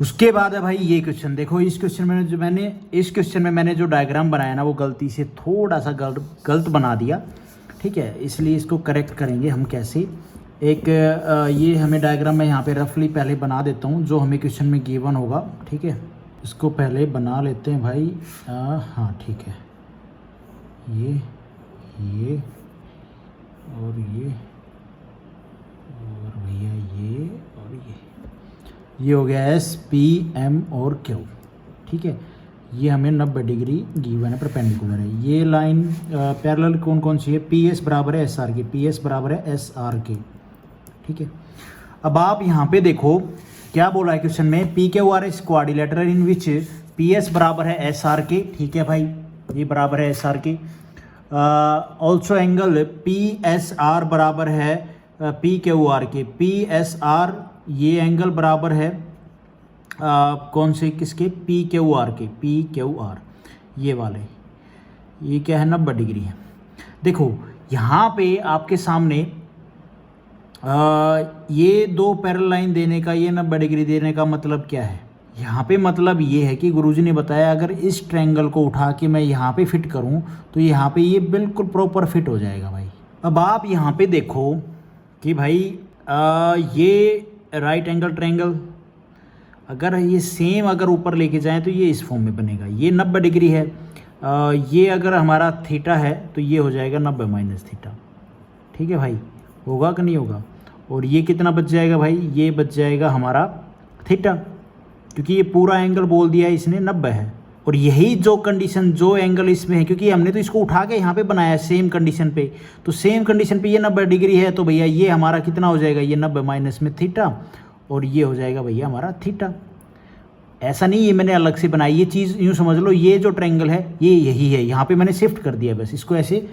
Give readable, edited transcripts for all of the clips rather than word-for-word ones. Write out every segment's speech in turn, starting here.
उसके बाद है भाई ये क्वेश्चन देखो। इस क्वेश्चन में मैंने जो डायग्राम बनाया ना वो गलती से थोड़ा सा गलत बना दिया, ठीक है। इसलिए इसको करेक्ट करेंगे हम कैसे। ये हमें डायग्राम में यहाँ पे रफली पहले बना देता हूँ जो हमें क्वेश्चन में गिवन होगा, ठीक है। इसको पहले बना लेते हैं भाई। हाँ ठीक है, ये और ये और भैया ये और ये हो गया एस पी एम और क्यू, ठीक है। ये हमें 90 डिग्री गिवन है, परपेंडिकुलर है। ये लाइन पैरेलल कौन कौन सी है? पी एस बराबर है एस आर के, पी एस बराबर है एस आर के, ठीक है। अब आप यहाँ पे देखो क्या बोला है क्वेश्चन में, P Q R is quadrilateral in which P S बराबर है एस आर के, ठीक है भाई, ये बराबर है एस आर के। Also angle P S R बराबर है पी क्यू आर के, पी एस आर ये एंगल बराबर है कौन से किसके? पी क्यू आर के, पी क्यू आर ये वाले, ये क्या है 90 डिग्री है। देखो यहाँ पे आपके सामने ये दो पैरेलल लाइन देने का, ये 90 डिग्री देने का मतलब क्या है? यहाँ पे मतलब ये है कि गुरुजी ने बताया अगर इस ट्रायंगल को उठा के मैं यहाँ पे फिट करूँ तो यहाँ पे ये बिल्कुल प्रॉपर फिट हो जाएगा भाई। अब आप यहाँ पे देखो कि भाई ये राइट एंगल ट्रायंगल अगर ये सेम अगर ऊपर लेके जाएं तो ये इस फॉर्म में बनेगा। ये 90 डिग्री है, ये अगर हमारा थीटा है तो ये हो जाएगा 90 माइनस थीटा, ठीक है भाई। होगा कि नहीं होगा? और ये कितना बच जाएगा भाई? ये बच जाएगा हमारा थीटा, क्योंकि ये पूरा एंगल बोल दिया है इसने 90 है। और यही जो कंडीशन जो एंगल इसमें है, क्योंकि हमने तो इसको उठा के यहाँ पे बनाया सेम कंडीशन पे, तो सेम कंडीशन पे ये 90 डिग्री है तो भैया ये हमारा कितना हो जाएगा? ये 90 माइनस में थीटा, और ये हो जाएगा भैया हमारा थीटा। ऐसा नहीं ये मैंने अलग से बनाई, ये चीज़ यूँ समझ लो ये जो ट्रायंगल है ये यही है, यहाँ पे मैंने शिफ्ट कर दिया, बस इसको ऐसे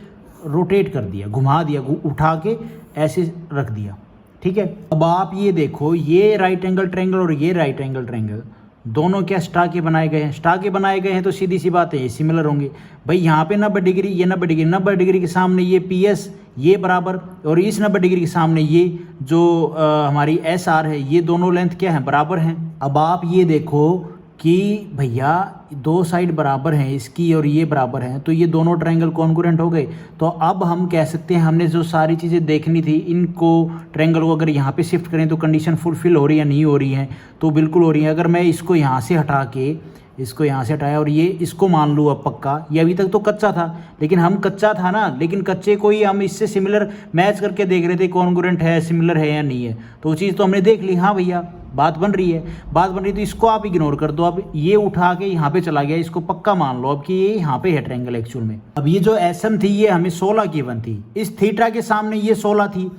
रोटेट कर दिया, घुमा दिया, उठा के ऐसे रख दिया, ठीक है। अब आप ये देखो ये राइट एंगल ट्रायंगल और ये राइट एंगल ट्रायंगल दोनों क्या स्टार के बनाए गए हैं? स्टार के बनाए गए हैं तो सीधी सी बात है ये सिमिलर होंगे भाई। यहाँ पे 90 डिग्री, ये 90 डिग्री, 90 डिग्री के सामने ये पी एस ये बराबर, और इस 90 डिग्री के सामने ये जो हमारी एस आर है, ये दोनों लेंथ क्या है? बराबर हैं। अब आप ये देखो कि भैया दो साइड बराबर हैं इसकी और ये बराबर हैं, तो ये दोनों ट्रायंगल कॉन्ग्रुएंट हो गए। तो अब हम कह सकते हैं हमने जो सारी चीज़ें देखनी थी, इनको ट्रायंगल को अगर यहाँ पे शिफ्ट करें तो कंडीशन फुलफिल हो रही है नहीं हो रही है? तो बिल्कुल हो रही है। अगर मैं इसको यहाँ से हटा के इसको यहाँ से हटाया और ये इसको मान लूँ अब पक्का, ये अभी तक तो कच्चा था, लेकिन हम कच्चा था ना, लेकिन कच्चे को ही हम इससे सिमिलर मैच करके देख रहे थे कॉन्ग्रुएंट है, सिमिलर है या नहीं है। तो वो चीज़ तो हमने देख ली, हाँ भैया बात बन रही है, तो इसको आप इग्नोर कर दो। अब ये उठा के यहाँ पे चला गया, इसको पक्का मान लो अब कि ये यहाँ पे है ट्रायंगल एक्चुअल में। अब ये जो एसएम थी ये हमें 16 गिवन थी, इस थीटा के सामने ये 16 थी।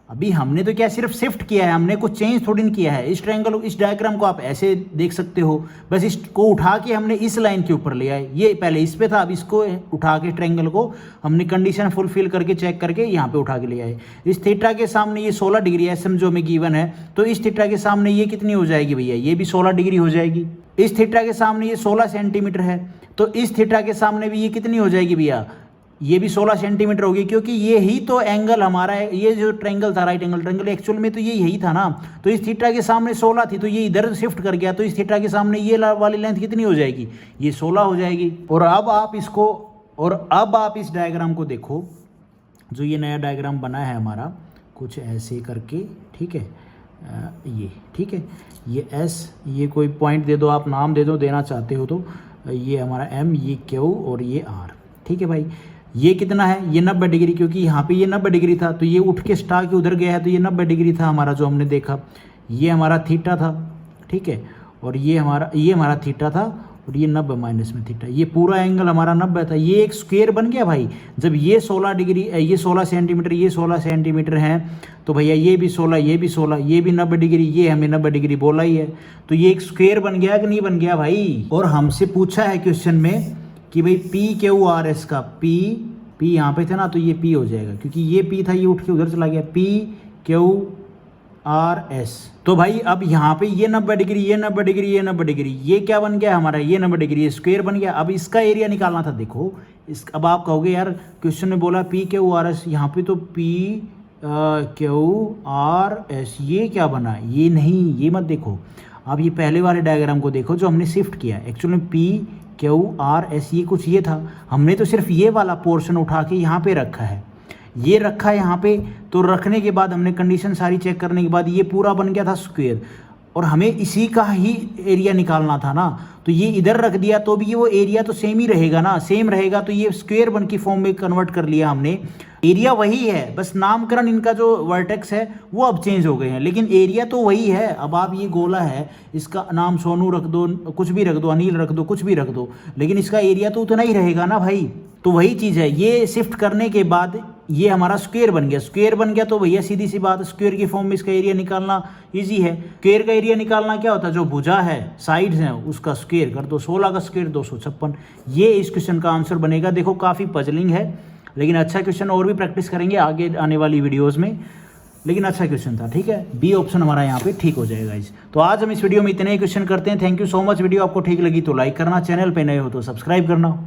अभी हमने तो क्या सिर्फ शिफ्ट किया है, हमने कुछ चेंज थोड़ी नहीं किया है। इस ट्रायंगल इस डायग्राम को आप ऐसे देख सकते हो, बस इसको उठा के हमने इस लाइन के ऊपर ले आए। ये पहले इस पे था, अब इसको उठा के ट्रायंगल को हमने कंडीशन फुलफिल करके चेक करके यहाँ पे उठा के ले आए। इस थीटा के सामने ये 16 डिग्री एसएम जो हमें गिवन है, तो इस थीटा के सामने ये कितनी हो जाएगी भैया? ये भी 16 डिग्री हो जाएगी। इस थीटा के सामने ये 16 सेंटीमीटर है, तो इस थीटा के सामने भी ये कितनी हो जाएगी भैया? ये भी 16 सेंटीमीटर होगी, क्योंकि ये ही तो एंगल हमारा है। ये जो ट्रायंगल था राइट एंगल ट्रायंगल एक्चुअल में तो ये यही था ना, तो इस थीटा के सामने 16 थी तो ये इधर शिफ्ट कर गया, तो इस थीटा के सामने ये वाली लेंथ कितनी हो जाएगी? ये 16 हो जाएगी। और अब आप इस डायग्राम को देखो, जो ये नया डायग्राम बना है हमारा कुछ ऐसे करके, ठीक है। ये ठीक है, ये एस, ये कोई पॉइंट दे दो, आप नाम दे दो देना चाहते हो तो, ये हमारा एम, ये क्यू और ये आर, ठीक है भाई। ये कितना है? ये 90 डिग्री, क्योंकि यहाँ पे ये 90 डिग्री था तो ये उठ के स्टार के उधर गया है, तो ये 90 डिग्री था हमारा जो हमने देखा। ये हमारा थीटा था, ठीक है, और ये हमारा थीटा था, और ये 90 माइनस में थीटा। ये पूरा एंगल हमारा 90 था। ये एक स्क्वायर बन गया भाई। जब ये 16 डिग्री, ये 16 सेंटीमीटर, ये 16 सेंटीमीटर हैं, तो भैया ये भी 16, ये भी 16, ये भी 90 डिग्री, ये हमें 90 डिग्री बोला ही है, तो ये एक स्क्वायर बन गया कि नहीं बन गया भाई? और हमसे पूछा है क्वेश्चन में कि भाई पी क्यू आर एस का पी यहाँ पे था ना, तो ये पी हो जाएगा, क्योंकि ये पी था, ये उठ के उधर चला गया, पी क्यू आर एस। तो भाई अब यहाँ पे ये 90 डिग्री, ये 90 डिग्री, ये 90 डिग्री, ये क्या बन गया हमारा? ये 90 डिग्री, ये स्क्वायर बन गया। अब इसका एरिया निकालना था। देखो अब आप कहोगे यार क्वेश्चन में बोला पी क्यू आर एस, यहाँ पे तो पी क्यू आर एस, ये क्या बना? ये नहीं, ये मत देखो। आप ये पहले वाले डायग्राम को देखो जो हमने शिफ्ट किया, actually P Q R S ये कुछ ये था, हमने तो सिर्फ ये वाला पोर्शन उठा के यहाँ पे रखा है, ये रखा है यहाँ पे। तो रखने के बाद हमने कंडीशन सारी चेक करने के बाद ये पूरा बन गया था स्क्वायर, और हमें इसी का ही एरिया निकालना था ना, तो ये इधर रख दिया तो भी ये वो एरिया तो सेम ही रहेगा ना, सेम रहेगा, तो ये स्क्वायर बन की फॉर्म में कन्वर्ट कर लिया हमने। एरिया वही है, बस नामकरण इनका जो वर्टेक्स है वो अब चेंज हो गए हैं, लेकिन एरिया तो वही है। अब आप ये गोला है, इसका नाम सोनू रख दो, कुछ भी रख दो, अनिल रख दो, कुछ भी रख दो, लेकिन इसका एरिया तो उतना ही रहेगा ना भाई। तो वही चीज़ है, ये शिफ्ट करने के बाद ये हमारा स्क्वायर बन गया। स्क्वायर बन गया तो भैया सीधी सी बात, स्क्वायर की फॉर्म में इसका एरिया निकालना इजी है। स्क्वायर का एरिया निकालना क्या होता है, जो भुजा है, साइड्स हैं, उसका स्क्वायर कर दो, 16 का स्क्वायर 256। ये इस क्वेश्चन का आंसर बनेगा। देखो काफ़ी पजलिंग है, लेकिन अच्छा क्वेश्चन, और भी प्रैक्टिस करेंगे आगे आने वाली वीडियोज़ में, लेकिन अच्छा क्वेश्चन था। ठीक है, बी ऑप्शन हमारा यहाँ पे ठीक हो जाएगा इस। तो आज हम इस वीडियो में इतने ही क्वेश्चन करते हैं। Thank you so much. Video आपको ठीक लगी तो लाइक करना, चैनल पे नए हो तो सब्सक्राइब करना।